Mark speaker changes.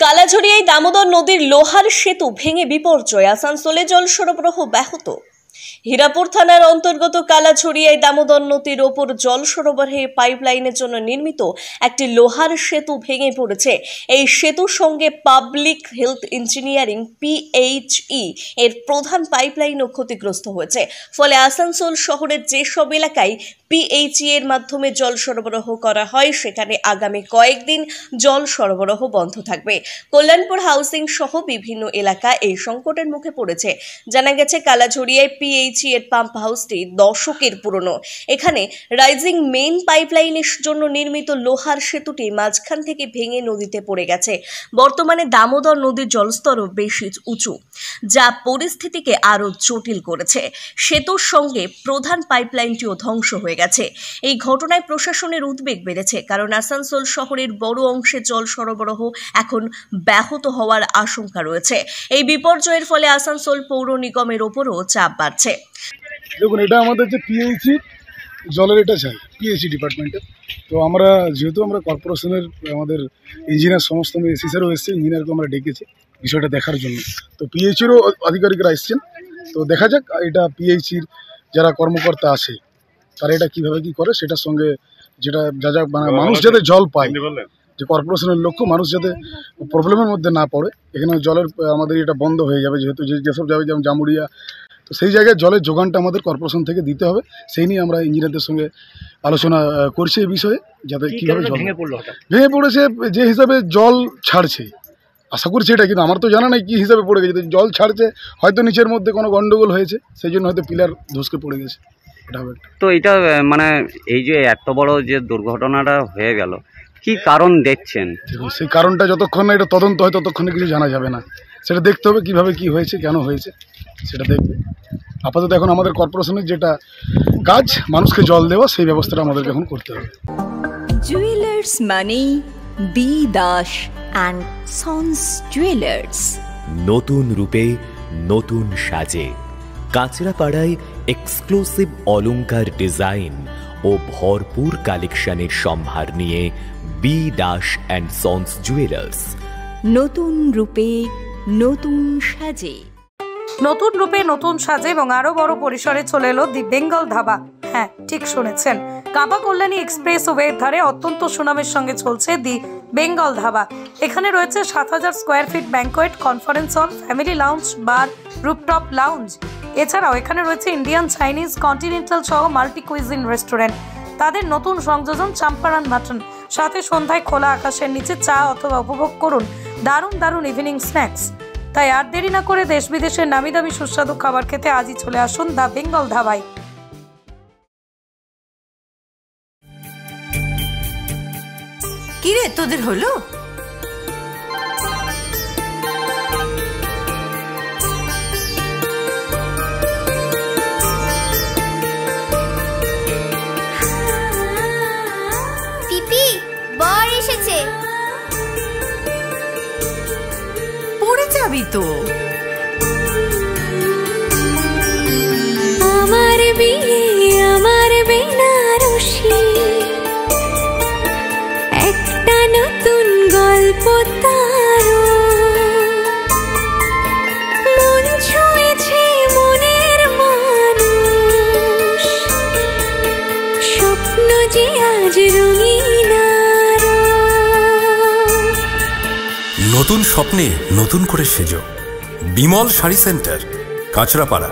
Speaker 1: কালাঝুরিয়ায় দামোদর নদীর লোহার সেতু ভেঙে বিপর্যয়, আসানসোলে জল সরবরাহ ব্যাহত। হীরাপুর থানার অন্তর্গত কালাঝুরিয়ায় দামোদর নদীর ওপর জল সরবরাহের পাইপলাইনের জন্য নির্মিত একটি লোহার সেতু ভেঙে পড়েছে। এই সেতুর সঙ্গে পাবলিক হেলথ ইঞ্জিনিয়ারিং PHE এর প্রধান পাইপলাইনও ক্ষতিগ্রস্ত হয়েছে। ফলে আসানসোল শহরের যেসব এলাকায় PHE এর মাধ্যমে জল সরবরাহ করা হয় সেখানে আগামী কয়েকদিন জল সরবরাহ বন্ধ থাকবে। কল্যাণপুর হাউসিং সহ বিভিন্ন এলাকা এই সংকটের মুখে পড়েছে। জানা গেছে কালাঝুরিয়ায় PHE এর পাম্প হাউসটি দশকের পুরনো। এখানে রাইজিং মেইন পাইপলাইনের জন্য নির্মিত লোহার সেতুটি মাঝখান থেকে ভেঙে নদীতে পড়ে গেছে। বর্তমানে দামোদর নদীর জলস্তরও বেশি উঁচু, যা পরিস্থিতিকে আরো জটিল করেছে। সেতুর সঙ্গে প্রধান পাইপলাইনটিও ধ্বংস হয়ে গেছে। এই ঘটনায় প্রশাসনের উদ্বেগ বেড়েছে, কারণ আসানসোল শহরের বড় অংশে জল সরবরাহ এখন ব্যাহত হওয়ার আশঙ্কা রয়েছে। এই বিপর্যয়ের ফলে আসানসোল পৌর নিগমের ওপরও চাপ বাড়ছে।
Speaker 2: দেখুন, এটা আমাদের যে PHE জলের এটা চাই PHE ডিপার্টমেন্টের। তো আমরা যেহেতু আমরা কর্পোরেশনের আমাদের ইঞ্জিনিয়ার সমস্ত এসি স্যারও এসছে, ইঞ্জিনিয়ারকে আমরা ডেকেছি বিষয়টা দেখার জন্য। তো PHEরও আধিকারিকরা এসছেন। তো দেখা যাক এটা PHEর যারা কর্মকর্তা আছে তারা এটা কীভাবে কী করে, সেটার সঙ্গে যেটা যা মানে মানুষ যাতে জল পায়, যে কর্পোরেশনের লক্ষ্য মানুষ যাতে প্রবলেমের মধ্যে না পড়ে। এখানে জলের আমাদের এটা বন্ধ হয়ে যাবে, যেহেতু যেসব যাবে যেমন জামুরিয়া, তো সেই জায়গায় জলের যোগানটা আমাদের কর্পোরেশন থেকে দিতে হবে। সেই নিয়ে আমরা ইঞ্জিনিয়ারদের সঙ্গে আলোচনা করছি এই বিষয়ে, যাতে কীভাবে জল ভেঙে পড়েছে, যে হিসাবে জল ছাড়ছে আশা করছি এটা, কিন্তু আমার তো জানা নেই কী হিসাবে পড়ে গেছে। জল ছাড়ছে, হয়তো নিচের মধ্যে কোনো গন্ডগোল হয়েছে, সেই জন্য হয়তো পিলার ধসকে পড়ে গেছে।
Speaker 3: তো এটা মানে এই যে এত বড় যে দুর্ঘটনাটা হয়ে গেল, কি কারণ দেখছেন?
Speaker 2: সেই কারণটা যতক্ষণ না এটা তদন্ত হয় ততক্ষণে কিছু জানা যাবে না। সেটা দেখতে হবে কিভাবে কি হয়েছে, কেন হয়েছে সেটা দেখবে। আপাতত এখন আমাদের কর্পোরেশনের যেটা কাজ, মানুষকে জল দেওয়া, সেই ব্যবস্থাটা আমাদেরকে এখন করতে হবে।
Speaker 4: জুয়েলার্স মানি B Das and sons jewellers,
Speaker 5: নতুন রূপে নতুন সাজে কাঁচরাপাড়ায় এক্সক্লুসিভ অলংকার ডিজাইন ও ভরপুর কালেকশনের সম্ভার নিয়ে B Das and sons jewellers,
Speaker 4: নতুন রূপে নতুন সাজে।
Speaker 6: নতুন রূপে নতুন সাজে এবং আরো বড় পরিসরে চলে এলো দি বেঙ্গল ধাবা। হ্যাঁ, ঠিক শুনেছেন, কাঁপা কল্যাণী এক্সপ্রেস ওয়ের ধারে অত্যন্ত সুনামের সঙ্গে চলছে দি বেঙ্গল ধাবা। এখানে রয়েছে 7000 square feet banquet, conference hall, family lounge, bar, rooftop lounge. এছাড়াও এখানে রয়েছে ইন্ডিয়ান, চাইনিজ, কন্টিনেন্টাল সহ মাল্টি কুইজিন রেস্টুরেন্ট। তাদের নতুন সংযোজন চাম্পারান মাটন, সাথে সন্ধ্যায় খোলা আকাশের নিচে চা অথবা উপভোগ করুন দারুণ দারুণ ইভিনিং স্ন্যাক্স। তাই আর দেরি না করে দেশ বিদেশের নামি দামি সুস্বাদু খাবার খেতে আজই চলে আসুন দ্য বেঙ্গল ধাবায়।
Speaker 7: কি রে, তোদের হলো?
Speaker 8: পিপি, বর এসেছে।
Speaker 7: পড়ে যাবি তো।
Speaker 8: আমার বিয়ে, আমার বেনারসি, একটা নতুন গল্প তার, মন ছুঁয়েছে মনের মানুষ, স্বপ্ন যে আজ রঙিন।
Speaker 9: নতুন স্বপ্নে নতুন করে সেজো, বিমল শাড়ি সেন্টার, কাঁচরাপাড়া।